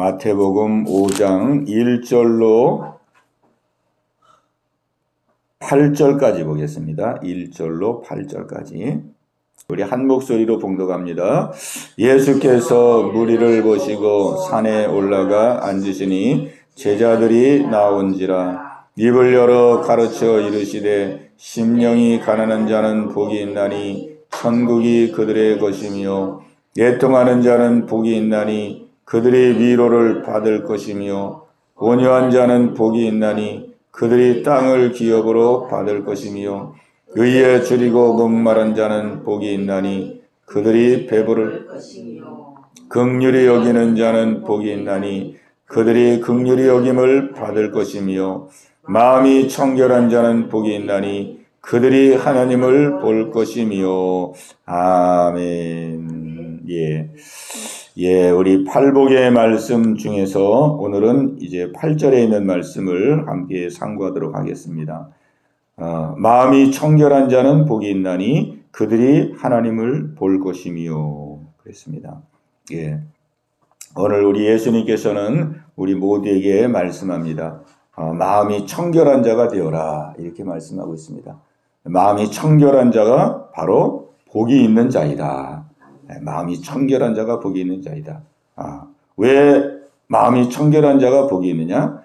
마태복음 5장 1절로 8절까지 보겠습니다. 1절로 8절까지. 우리 한 목소리로 봉독합니다. 예수께서 무리를 보시고 산에 올라가 앉으시니 제자들이 나온지라. 입을 열어 가르쳐 이르시되 심령이 가난한 자는 복이 있나니 천국이 그들의 것이며 애통하는 자는 복이 있나니 그들이 위로를 받을 것이며 온유한 자는 복이 있나니 그들이 땅을 기업으로 받을 것이며 의에 줄이고 목마른 자는 복이 있나니 그들이 배부를 것이며 긍휼히 여기는 자는 복이 있나니 그들이 긍휼히 여김을 받을 것이며 마음이 청결한 자는 복이 있나니 그들이 하나님을 볼 것이며. 아멘. 우리 팔복의 말씀 중에서 오늘은 이제 8절에 있는 말씀을 함께 상고하도록 하겠습니다. 마음이 청결한 자는 복이 있나니 그들이 하나님을 볼 것이며 그랬습니다. 오늘 우리 예수님께서는 우리 모두에게 말씀합니다. 마음이 청결한 자가 되어라 이렇게 말씀하고 있습니다. 마음이 청결한 자가 바로 복이 있는 자이다. 마음이 청결한 자가 복이 있는 자이다. 왜 마음이 청결한 자가 복이 있느냐?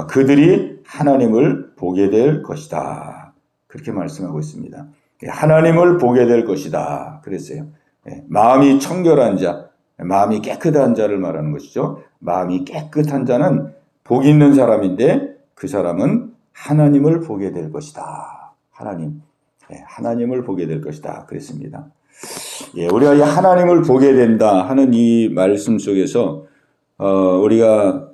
그들이 하나님을 보게 될 것이다. 그렇게 말씀하고 있습니다. 하나님을 보게 될 것이다. 그랬어요. 마음이 청결한 자, 마음이 깨끗한 자를 말하는 것이죠. 마음이 깨끗한 자는 복이 있는 사람인데 그 사람은 하나님을 보게 될 것이다. 하나님을 보게 될 것이다. 그랬습니다. 우리가 이 하나님을 보게 된다 하는 이 말씀 속에서 우리가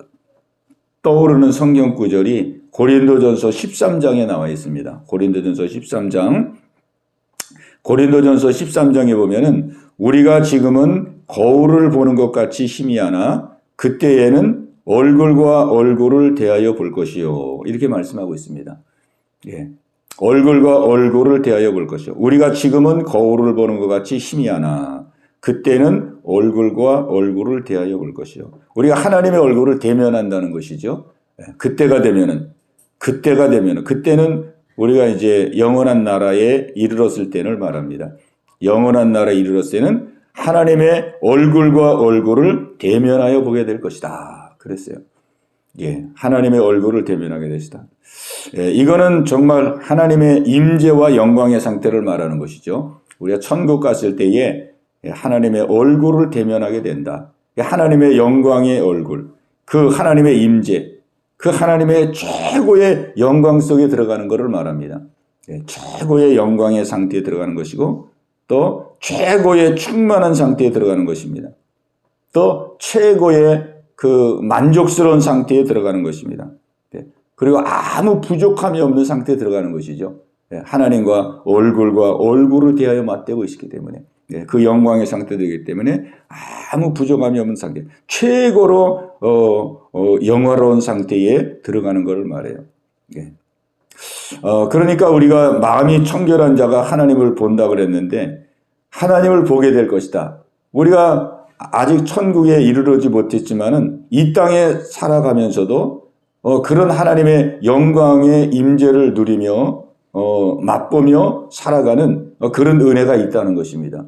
떠오르는 성경 구절이 고린도전서 13장에 나와 있습니다. 고린도전서 13장에 보면은 우리가 지금은 거울을 보는 것 같이 희미하나 그때에는 얼굴과 얼굴을 대하여 볼 것이요. 이렇게 말씀하고 있습니다. 얼굴과 얼굴을 대하여 볼 것이요. 우리가 지금은 거울을 보는 것 같이 희미하나 그때는 얼굴과 얼굴을 대하여 볼 것이요. 우리가 하나님의 얼굴을 대면한다는 것이죠. 그때가 되면은 그때는 우리가 이제 영원한 나라에 이르렀을 때를 말합니다. 영원한 나라에 이르렀을 때는 하나님의 얼굴과 얼굴을 대면하여 보게 될 것이다. 그랬어요. 하나님의 얼굴을 대면하게 되시다. 이거는 정말 하나님의 임재와 영광의 상태를 말하는 것이죠. 우리가 천국 갔을 때에 하나님의 얼굴을 대면하게 된다. 하나님의 영광의 얼굴, 그 하나님의 임재, 그 하나님의 최고의 영광 속에 들어가는 것을 말합니다. 최고의 영광의 상태에 들어가는 것이고 또 최고의 충만한 상태에 들어가는 것입니다. 또 최고의 그 만족스러운 상태에 들어가는 것입니다. 그리고 아무 부족함이 없는 상태에 들어가는 것이죠. 하나님과 얼굴과 얼굴을 대하여 맞대고 있기 때문에 그 영광의 상태이기 때문에 아무 부족함이 없는 상태, 최고로 영화로운 상태에 들어가는 것을 말해요. 그러니까 우리가 마음이 청결한 자가 하나님을 본다 그랬는데 하나님을 보게 될 것이다. 우리가 아직 천국에 이르르지 못했지만은 이 땅에 살아가면서도 그런 하나님의 영광의 임재를 누리며 맛보며 살아가는 그런 은혜가 있다는 것입니다.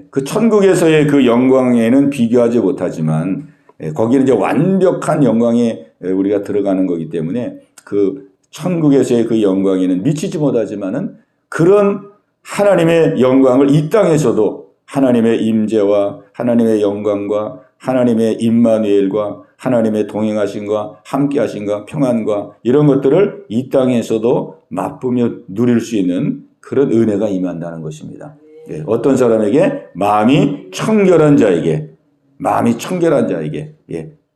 그 천국에서의 그 영광에는 비교하지 못하지만 거기는 이제 완벽한 영광에 우리가 들어가는 거기 때문에 그 천국에서의 그 영광에는 미치지 못하지만은 그런 하나님의 영광을 이 땅에서도 하나님의 임재와 하나님의 영광과 하나님의 임마누엘과 하나님의 동행하심과 함께하심과 평안과 이런 것들을 이 땅에서도 맛보며 누릴 수 있는 그런 은혜가 임한다는 것입니다. 어떤 사람에게? 마음이 청결한 자에게.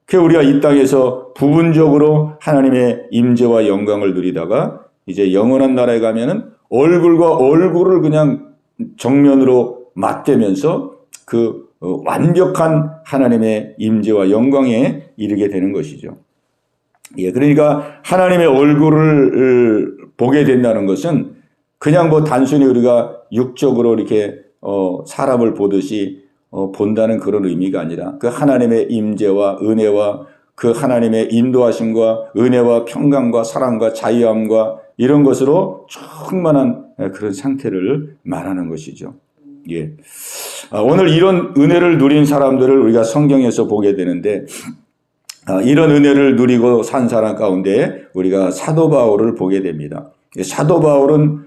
그 우리가 이 땅에서 부분적으로 하나님의 임재와 영광을 누리다가 이제 영원한 나라에 가면은 얼굴과 얼굴을 그냥 정면으로 맞대면서 그 완벽한 하나님의 임재와 영광에 이르게 되는 것이죠. 그러니까 하나님의 얼굴을 보게 된다는 것은 그냥 단순히 우리가 육적으로 이렇게 사람을 보듯이 본다는 그런 의미가 아니라 그 하나님의 임재와 은혜와 그 하나님의 인도하심과 은혜와 평강과 사랑과 자유함과 이런 것으로 충만한 그런 상태를 말하는 것이죠. 예. 오늘 이런 은혜를 누린 사람들을 우리가 성경에서 보게 되는데, 이런 은혜를 누리고 산 사람 가운데 우리가 사도 바울을 보게 됩니다. 사도 바울은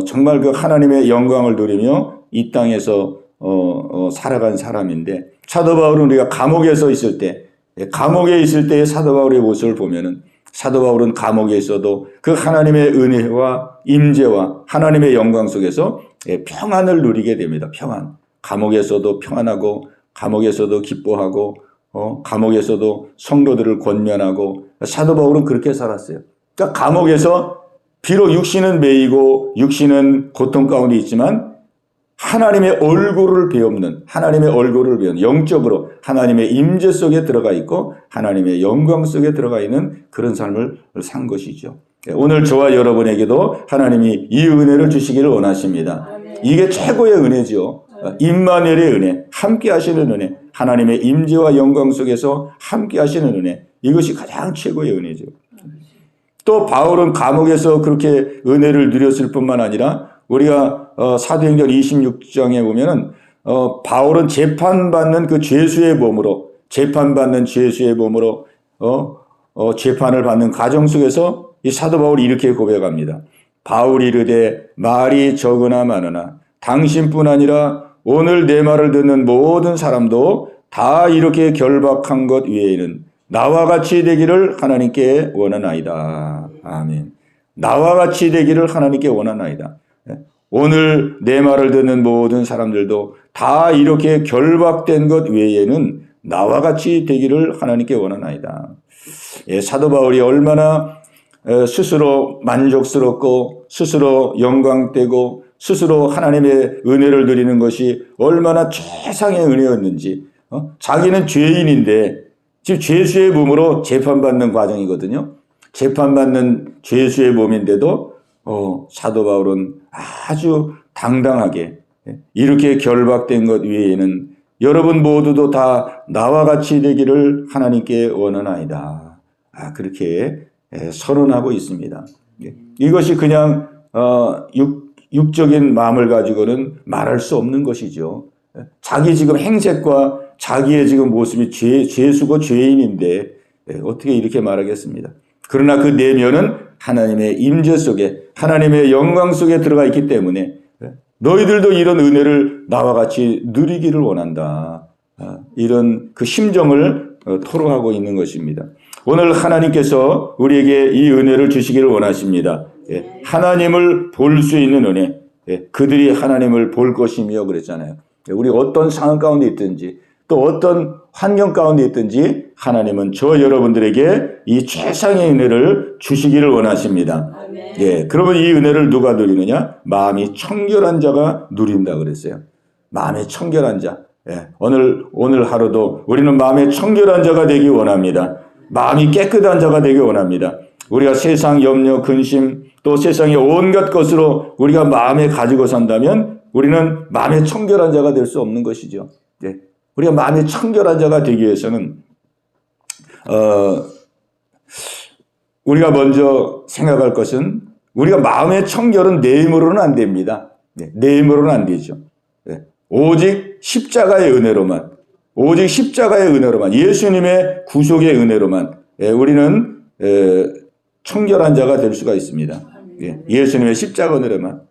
정말 그 하나님의 영광을 누리며 이 땅에서 살아간 사람인데, 사도 바울은 우리가 감옥에서 있을 때, 감옥에 있을 때의 사도 바울의 모습을 보면은, 사도 바울은 감옥에 있어도 그 하나님의 은혜와 임재와 하나님의 영광 속에서 평안을 누리게 됩니다. 평안. 감옥에서도 평안하고, 감옥에서도 기뻐하고, 감옥에서도 성도들을 권면하고, 사도 바울은 그렇게 살았어요. 그러니까 감옥에서 비록 육신은 매이고 육신은 고통 가운데 있지만 하나님의 얼굴을 배우는, 하나님의 얼굴을 배우는, 영적으로 하나님의 임재 속에 들어가 있고 하나님의 영광 속에 들어가 있는 그런 삶을 산 것이죠. 오늘 저와 여러분에게도 하나님이 이 은혜를 주시기를 원하십니다. 이게 최고의 은혜죠. 임마누엘의 은혜, 함께 하시는 은혜, 하나님의 임재와 영광 속에서 함께 하시는 은혜, 이것이 가장 최고의 은혜죠. 또 바울은 감옥에서 그렇게 은혜를 누렸을 뿐만 아니라 우리가 사도행전 26장에 보면은 바울은 재판받는 그 죄수의 몸으로, 재판받는 죄수의 몸으로 재판을 받는 과정 속에서 이 사도 바울이 이렇게 고백합니다. 바울이 이르되 말이 적으나 많으나 당신뿐 아니라 오늘 내 말을 듣는 모든 사람도 다 이렇게 결박한 것 외에는 나와 같이 되기를 하나님께 원하나이다. 아멘. 나와 같이 되기를 하나님께 원하나이다. 오늘 내 말을 듣는 모든 사람들도 다 이렇게 결박된 것 외에는 나와 같이 되기를 하나님께 원하나이다. 사도 바울이 얼마나 스스로 만족스럽고 스스로 영광되고 스스로 하나님의 은혜를 누리는 것이 얼마나 최상의 은혜였는지, 자기는 죄인인데 지금 죄수의 몸으로 재판받는 과정이거든요. 재판받는 죄수의 몸인데도 사도 바울은 아주 당당하게 이렇게 결박된 것 외에는 여러분 모두도 다 나와 같이 되기를 하나님께 원하나이다. 그렇게 선언하고 있습니다. 이것이 그냥 육적인 마음을 가지고는 말할 수 없는 것이죠. 자기 지금 행색과 자기의 지금 모습이 죄수고 죄인인데 어떻게 이렇게 말하겠습니다. 그러나 그 내면은 하나님의 임재 속에, 하나님의 영광 속에 들어가 있기 때문에 너희들도 이런 은혜를 나와 같이 누리기를 원한다. 이런 그 심정을 토로하고 있는 것입니다. 오늘 하나님께서 우리에게 이 은혜를 주시기를 원하십니다. 하나님을 볼 수 있는 은혜. 그들이 하나님을 볼 것이며 그랬잖아요. 우리 어떤 상황 가운데 있든지 또 어떤 환경 가운데 있든지 하나님은 저 여러분들에게 이 최상의 은혜를 주시기를 원하십니다. 그러면 이 은혜를 누가 누리느냐? 마음이 청결한 자가 누린다 그랬어요. 마음이 청결한 자. 오늘 하루도 우리는 마음이 청결한 자가 되기 원합니다. 마음이 깨끗한 자가 되기 원합니다. 우리가 세상 염려, 근심, 또 세상의 온갖 것으로 우리가 마음에 가지고 산다면 우리는 마음에 청결한 자가 될 수 없는 것이죠. 우리가 마음에 청결한 자가 되기 위해서는 우리가 먼저 생각할 것은 우리가 마음의 청결은 내 힘으로는 안 됩니다. 내 힘으로는 안 되죠. 오직 십자가의 은혜로만, 오직 십자가의 은혜로만, 예수님의 구속의 은혜로만 우리는 청결한 자가 될 수가 있습니다. 예수님의 십자가 은혜로만.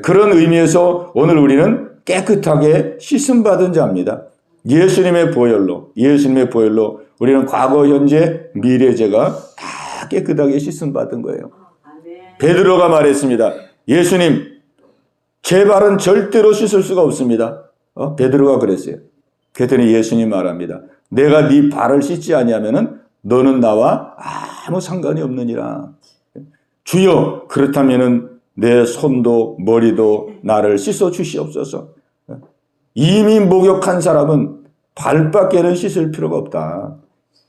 그런 의미에서 오늘 우리는 깨끗하게 씻음받은 자입니다. 예수님의 보혈로 우리는 과거, 현재, 미래 죄가 다 깨끗하게 씻음받은 거예요. 베드로가 말했습니다. 예수님, 제 발은 절대로 씻을 수가 없습니다. 베드로가 그랬어요. 그랬더니 예수님 말합니다. 내가 네 발을 씻지 아니하면은 너는 나와 아무 상관이 없느니라. 주여, 그렇다면은 내 손도 머리도 나를 씻어 주시옵소서. 이미 목욕한 사람은 발밖에는 씻을 필요가 없다.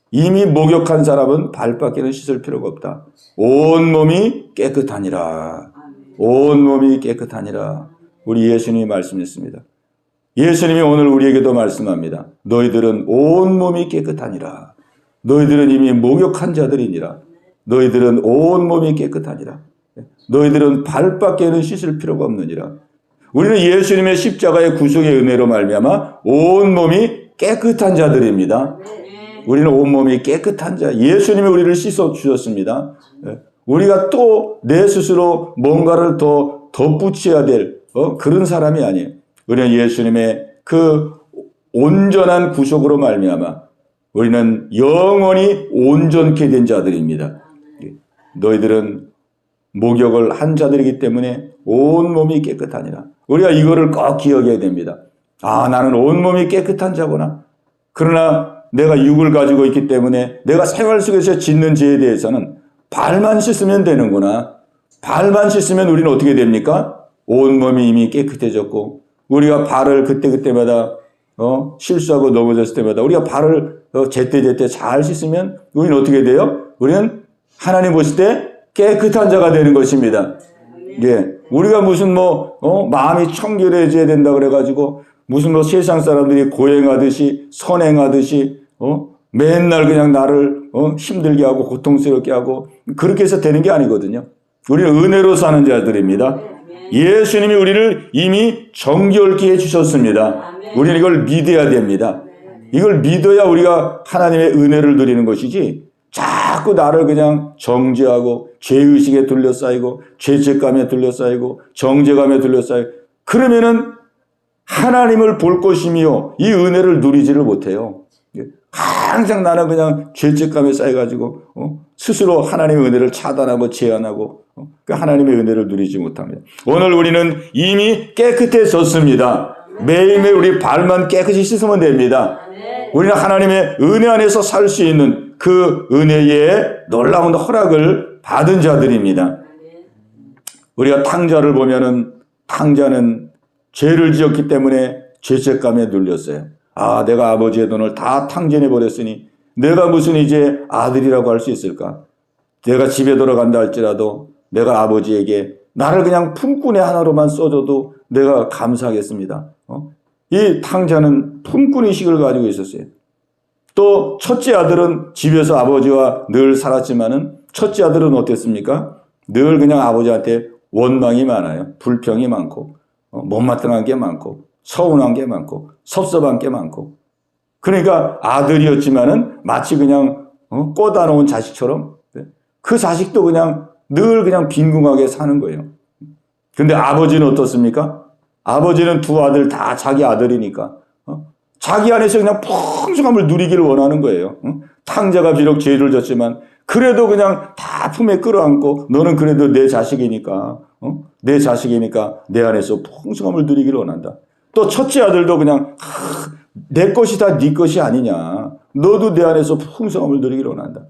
이미 목욕한 사람은 발밖에는 씻을 필요가 없다. 온 몸이 깨끗하니라. 온 몸이 깨끗하니라. 우리 예수님이 말씀했습니다. 예수님이 오늘 우리에게도 말씀합니다. 너희들은 온 몸이 깨끗하니라. 너희들은 이미 목욕한 자들이니라. 너희들은 온몸이 깨끗하니라. 너희들은 발밖에는 씻을 필요가 없느니라. 우리는 예수님의 십자가의 구속의 은혜로 말미암아 온몸이 깨끗한 자들입니다. 우리는 온몸이 깨끗한 자. 예수님이 우리를 씻어 주셨습니다. 우리가 또 내 스스로 뭔가를 더 덧붙여야 될 그런 사람이 아니에요. 우리는 예수님의 그 온전한 구속으로 말미암아 우리는 영원히 온전케 된 자들입니다. 너희들은 목욕을 한 자들이기 때문에 온몸이 깨끗하니라. 우리가 이거를 꼭 기억해야 됩니다. 아, 나는 온몸이 깨끗한 자구나. 그러나 내가 육을 가지고 있기 때문에 내가 생활 속에서 짓는 죄에 대해서는 발만 씻으면 되는구나. 발만 씻으면 우리는 어떻게 됩니까? 온몸이 이미 깨끗해졌고 우리가 발을 그때그때마다 실수하고 넘어졌을 때마다 우리가 발을 제때제때 잘 씻으면 우리는 어떻게 돼요? 우리는 하나님 보실 때 깨끗한 자가 되는 것입니다. 예. 우리가 무슨 마음이 청결해져야 된다 그래가지고 무슨 세상 사람들이 고행하듯이 선행하듯이 맨날 그냥 나를 힘들게 하고 고통스럽게 하고 그렇게 해서 되는 게 아니거든요. 우리는 은혜로 사는 자들입니다. 예수님이 우리를 이미 정결케 해주셨습니다. 우리는 이걸 믿어야 됩니다. 이걸 믿어야 우리가 하나님의 은혜를 누리는 것이지 자꾸 나를 그냥 정죄하고 죄의식에 둘러싸이고 죄책감에 둘러싸이고 정죄감에 둘러싸이고 그러면은 하나님을 볼 것이며 이 은혜를 누리지를 못해요. 항상 나는 그냥 죄책감에 쌓여가지고 스스로 하나님의 은혜를 차단하고 제한하고 하나님의 은혜를 누리지 못합니다. 오늘 우리는 이미 깨끗해졌습니다. 매일매일 우리 발만 깨끗이 씻으면 됩니다. 우리는 하나님의 은혜 안에서 살 수 있는 그 은혜의 놀라운 허락을 받은 자들입니다. 우리가 탕자를 보면은 탕자는 죄를 지었기 때문에 죄책감에 눌렸어요. 아, 내가 아버지의 돈을 다 탕진해 버렸으니 내가 무슨 이제 아들이라고 할 수 있을까? 내가 집에 돌아간다 할지라도 내가 아버지에게 나를 그냥 품꾼의 하나로만 써줘도 내가 감사하겠습니다. 이 탕자는 품꾼의식을 가지고 있었어요. 또 첫째 아들은 집에서 아버지와 늘 살았지만은 첫째 아들은 어땠습니까? 늘 그냥 아버지한테 원망이 많아요. 불평이 많고 못마땅한 게 많고 서운한 게 많고 섭섭한 게 많고 그러니까 아들이었지만은 마치 그냥 꽂아 놓은 자식처럼 그 자식도 그냥 늘 그냥 빈궁하게 사는 거예요. 근데 아버지는 어떻습니까? 아버지는 두 아들 다 자기 아들이니까 자기 안에서 그냥 풍성함을 누리기를 원하는 거예요. 탕자가 비록 죄를 졌지만 그래도 그냥 다 품에 끌어안고 너는 그래도 내 자식이니까 내 자식이니까 내 안에서 풍성함을 누리기를 원한다. 또 첫째 아들도 그냥 내 것이 다 네 것이 아니냐. 너도 내 안에서 풍성함을 누리기를 원한다.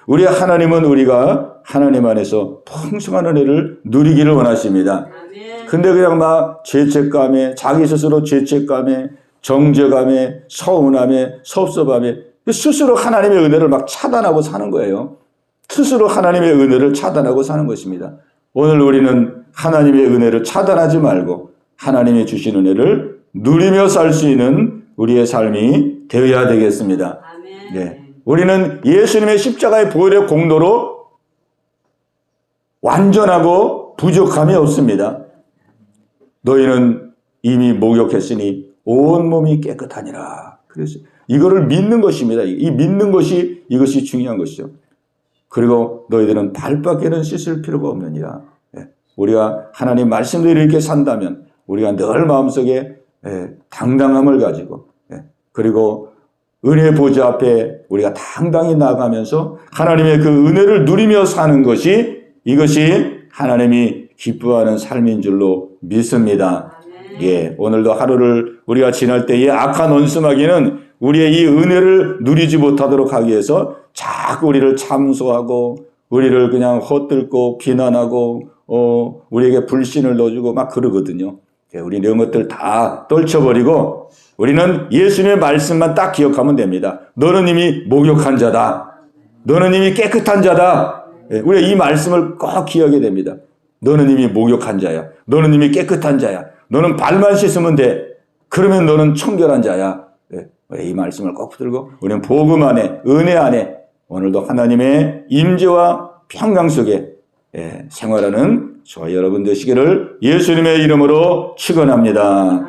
우리 하나님은 우리가 하나님 안에서 풍성한 은혜를 누리기를 원하십니다. 근데 그냥 막 죄책감에 자기 스스로 죄책감에 정죄감에 서운함에 섭섭함에 스스로 하나님의 은혜를 막 차단하고 사는 거예요. 스스로 하나님의 은혜를 차단하고 사는 것입니다. 오늘 우리는 하나님의 은혜를 차단하지 말고 하나님이 주신 은혜를 누리며 살 수 있는 우리의 삶이 되어야 되겠습니다. 네. 우리는 예수님의 십자가의 보혈의 공로로 완전하고 부족함이 없습니다. 너희는 이미 목욕했으니 온몸이 깨끗하니라. 그래서 이거를 믿는 것입니다. 이 믿는 것이 이것이 중요한 것이죠. 그리고 너희들은 발밖에는 씻을 필요가 없느니라. 우리가 하나님 말씀대로 이렇게 산다면 우리가 늘 마음속에 당당함을 가지고 그리고 은혜 보좌 앞에 우리가 당당히 나아가면서 하나님의 그 은혜를 누리며 사는 것이 이것이 하나님이 기뻐하는 삶인 줄로 믿습니다. 예, 오늘도 하루를 우리가 지날 때의 악한 원수마귀는 우리의 이 은혜를 누리지 못하도록 하기 위해서 자꾸 우리를 참소하고 우리를 그냥 헛들고 비난하고 우리에게 불신을 넣어주고 막 그러거든요. 우리는 이런 것들 다 떨쳐버리고 우리는 예수님의 말씀만 딱 기억하면 됩니다. 너는 이미 목욕한 자다. 너는 이미 깨끗한 자다. 우리가 이 말씀을 꼭 기억해야 됩니다. 너는 이미 목욕한 자야. 너는 이미 깨끗한 자야. 너는 발만 씻으면 돼. 그러면 너는 청결한 자야. 이 말씀을 꼭 붙들고 우리는 복음 안에, 은혜 안에 오늘도 하나님의 임재와 평강 속에 생활하는 저와 여러분 되시기를 예수님의 이름으로 축원합니다.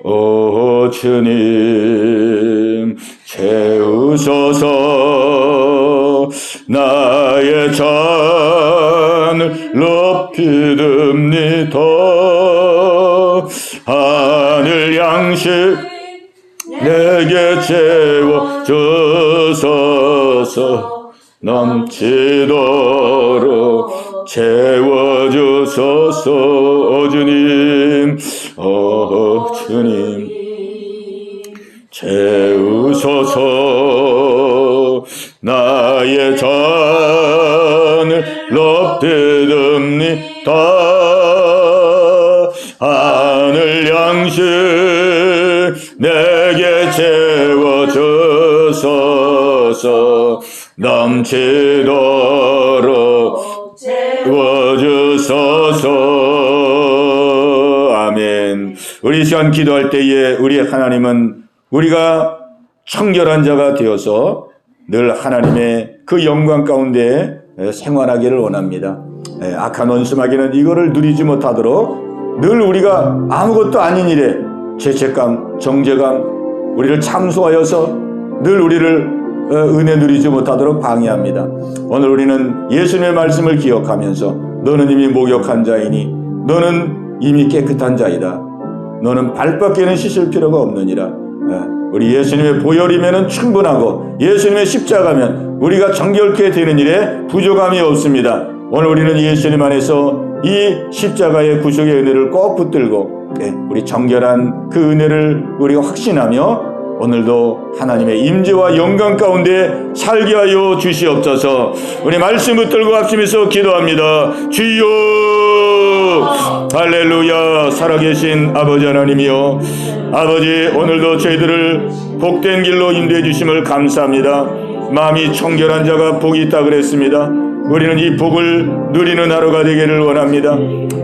오 주님 채우소서. 나의 잔을 높이듭니다. 하늘 양식 내게 채워주소서. 넘치도록 채워주소서. 주님, 주님 채우소서. 나의 잔을 높이듭니다. 하늘 양식 내게 채워주소서. 넘치도록 채워주소서. 아멘. 우리 시간 기도할 때에 우리 하나님은 우리가 청결한 자가 되어서 늘 하나님의 그 영광 가운데 생활하기를 원합니다. 악한 원수마귀는 이거를 누리지 못하도록 늘 우리가 아무것도 아닌 일에 죄책감, 정죄감, 우리를 참소하여서 늘 우리를 은혜 누리지 못하도록 방해합니다. 오늘 우리는 예수님의 말씀을 기억하면서 너는 이미 목욕한 자이니 너는 이미 깨끗한 자이다. 너는 발밖에는 씻을 필요가 없느니라. 우리 예수님의 보혈이면 충분하고 예수님의 십자가면 우리가 정결케 되는 일에 부족함이 없습니다. 오늘 우리는 예수님 안에서 이 십자가의 구속의 은혜를 꼭 붙들고 우리 정결한 그 은혜를 우리가 확신하며 오늘도 하나님의 임재와 영광 가운데 살게 하여 주시옵소서. 우리 말씀 붙들고 합심해서 기도합니다. 주여 할렐루야. 살아계신 아버지 하나님이여, 아버지 오늘도 저희들을 복된 길로 인도해 주심을 감사합니다. 마음이 청결한 자가 복이 있다 그랬습니다. 우리는 이 복을 누리는 하루가 되기를 원합니다.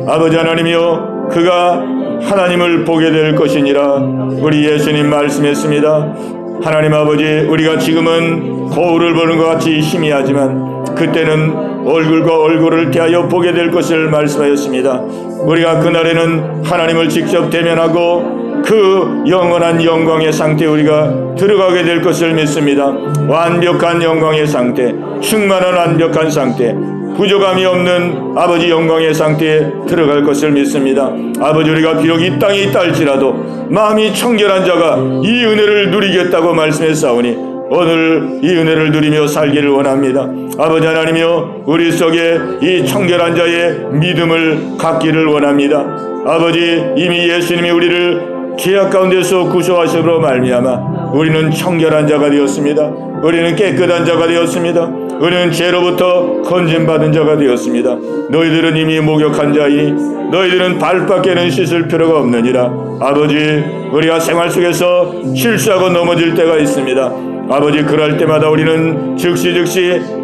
아버지 하나님이여, 그가 하나님을 보게 될 것이니라 우리 예수님 말씀했습니다. 하나님 아버지, 우리가 지금은 거울을 보는 것 같이 희미하지만 그때는 얼굴과 얼굴을 대하여 보게 될 것을 말씀하였습니다. 우리가 그날에는 하나님을 직접 대면하고 그 영원한 영광의 상태에 우리가 들어가게 될 것을 믿습니다. 완벽한 영광의 상태, 충만한 완벽한 상태, 부족함이 없는 아버지 영광의 상태에 들어갈 것을 믿습니다. 아버지, 우리가 비록 이 땅에 있다 할지라도 마음이 청결한 자가 이 은혜를 누리겠다고 말씀했사오니 오늘 이 은혜를 누리며 살기를 원합니다. 아버지 하나님이여, 우리 속에 이 청결한 자의 믿음을 갖기를 원합니다. 아버지, 이미 예수님이 우리를 죄악 가운데서 구속하심으로 말미암아 우리는 청결한 자가 되었습니다. 우리는 깨끗한 자가 되었습니다. 우리는 죄로부터 건진받은 자가 되었습니다. 너희들은 이미 목욕한 자이니 너희들은 발밖에는 씻을 필요가 없느니라. 아버지, 우리가 생활 속에서 실수하고 넘어질 때가 있습니다. 아버지, 그럴 때마다 우리는 즉시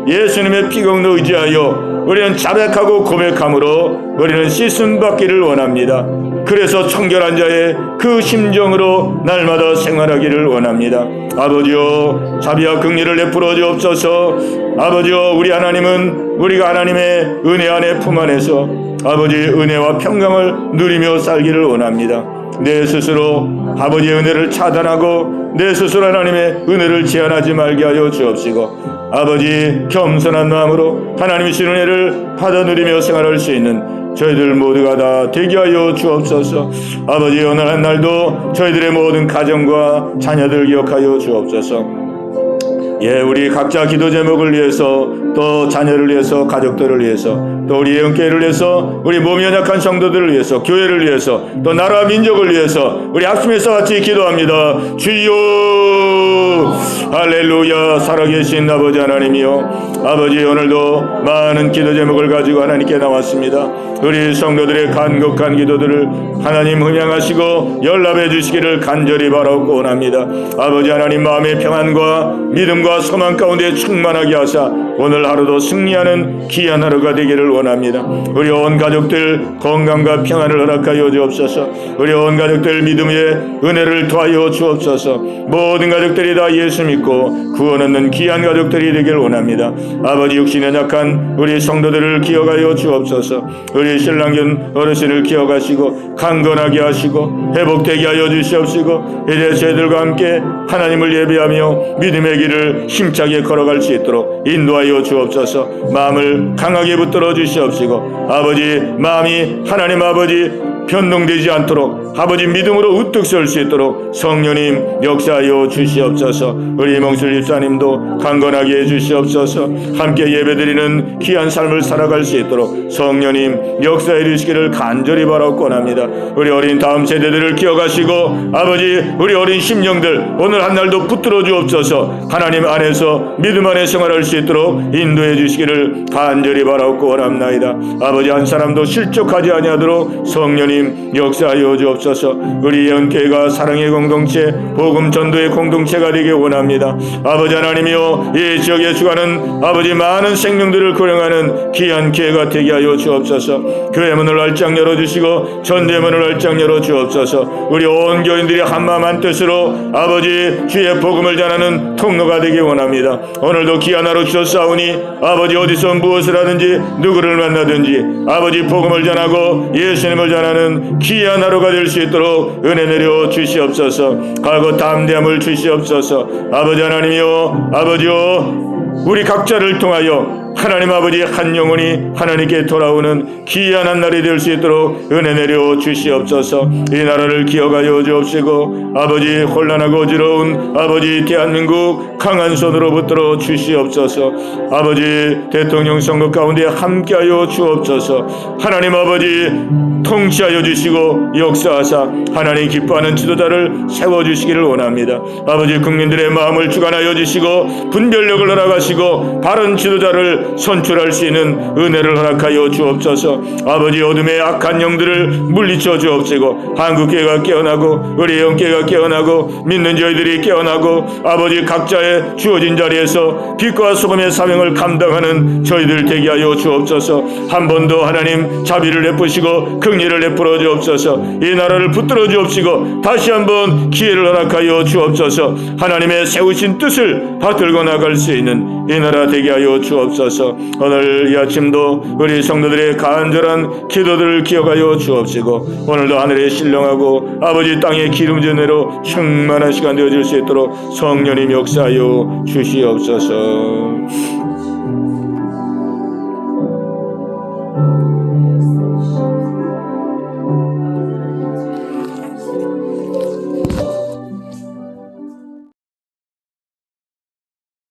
예수님의 피경로 의지하여 우리는 자백하고 고백함으로 우리는 씻음 받기를 원합니다. 그래서 청결한 자의 그 심정으로 날마다 생활하기를 원합니다. 아버지여, 자비와 긍휼을 베풀어 주옵소서. 아버지여, 우리 하나님은 우리가 하나님의 은혜 안에 품 안에서 아버지 은혜와 평강을 누리며 살기를 원합니다. 내 스스로 아버지의 은혜를 차단하고 내 스스로 하나님의 은혜를 제한하지 말게 하여 주옵시고, 아버지 겸손한 마음으로 하나님의 은혜를 받아 누리며 생활할 수 있는 저희들 모두가 다 되게 하여 주옵소서. 아버지, 오늘 한 날도 저희들의 모든 가정과 자녀들 기억하여 주옵소서. 우리 각자 기도 제목을 위해서, 또 자녀를 위해서, 가족들을 위해서, 또 우리 예언교회를 위해서, 우리 몸이 연약한 성도들을 위해서, 교회를 위해서, 또 나라 민족을 위해서 우리 합심해서 같이 기도합니다. 주여 할렐루야. 살아계신 아버지 하나님이여, 아버지 오늘도 많은 기도 제목을 가지고 하나님께 나왔습니다. 우리 성도들의 간곡한 기도들을 하나님 흥양하시고 연락해 주시기를 간절히 바라고 원합니다. 아버지 하나님, 마음의 평안과 믿음과 소망 가운데 충만하게 하사 오늘 오늘 하루도 승리하는 귀한 하루가 되기를 원합니다. 우리 온 가족들 건강과 평안을 허락하여 주옵소서. 우리 온 가족들 믿음의 은혜를 더하여 주옵소서. 모든 가족들이 다 예수 믿고 구원 얻는 귀한 가족들이 되기를 원합니다. 아버지, 육신에 약한 우리 성도들을 기억하여 주옵소서. 우리 신랑견 어르신을 기억하시고 강건하게 하시고 회복되게 하여 주시옵시고, 이제 저희들과 함께 하나님을 예배하며 믿음의 길을 힘차게 걸어갈 수 있도록 인도하여 주옵소서. 마음을 강하게 붙들어 주시옵시고, 아버지 마음이 하나님 아버지 변동되지 않도록 아버지 믿음으로 우뚝 설 수 있도록 성령님 역사하여 주시옵소서. 우리 몽술 집사님도 강건하게 해주시옵소서. 함께 예배드리는 귀한 삶을 살아갈 수 있도록 성령님 역사해 주시기를 간절히 바라고 합니다. 우리 어린 다음 세대들을 기억하시고 아버지 우리 어린 심령들 오늘 한날도 붙들어 주옵소서. 하나님 안에서 믿음 안에 생활할 수 있도록 인도해 주시기를 간절히 바라고 원합나이다. 아버지 한 사람도 실족하지 아니하도록 성령님 역사하여 주옵소서. 우리 예언교회가 사랑의 공동체, 복음 전도의 공동체가 되길 원합니다. 아버지 하나님이여, 이 지역에 주가는 아버지 많은 생명들을 고령하는 귀한 교회가 되게 하여 주옵소서. 교회 문을 활짝 열어주시고 전도의 문을 활짝 열어주옵소서. 우리 온 교인들이 한마음 한뜻으로 아버지 주의 복음을 전하는 통로가 되길 원합니다. 오늘도 귀한 하루 주셨사오니 아버지 어디서 무엇을 하든지 누구를 만나든지 아버지 복음을 전하고 예수님을 전하는 귀한 하루가 될 수 있도록 은혜 내려 주시옵소서. 가고 담대함을 주시옵소서. 아버지 하나님이여, 아버지여, 우리 각자를 통하여 하나님 아버지 한 영혼이 하나님께 돌아오는 귀한 한 날이 될 수 있도록 은혜 내려 주시옵소서. 이 나라를 기억하여 주옵시고 아버지 혼란하고 어지러운 아버지 대한민국 강한 손으로 붙들어 주시옵소서. 아버지 대통령 선거 가운데 함께하여 주옵소서. 하나님 아버지 통치하여 주시고 역사하사 하나님 기뻐하는 지도자를 세워주시기를 원합니다. 아버지 국민들의 마음을 주관하여 주시고 분별력을 허락하시고 바른 지도자를 선출할 수 있는 은혜를 허락하여 주옵소서. 아버지 어둠의 악한 영들을 물리쳐 주옵시고 한국교회가 깨어나고 우리 영교회가 깨어나고 믿는 저희들이 깨어나고 아버지 각자의 주어진 자리에서 빛과 소금의 사명을 감당하는 저희들 되게 하여 주옵소서. 한 번 더 하나님 자비를 베푸시고 긍휼을 베풀어 주옵소서. 이 나라를 붙들어 주옵시고 다시 한번 기회를 허락하여 주옵소서. 하나님의 세우신 뜻을 받들고 나갈 수 있는 이 나라 되게 하여 주옵소서. 오늘 이 아침도 우리 성도들의 간절한 기도들을 기억하여 주옵시고 오늘도 하늘에 신령하고 아버지 땅의 기름진 은혜로 충만한 시간 되어질 수 있도록 성령님 역사하여 주시옵소서.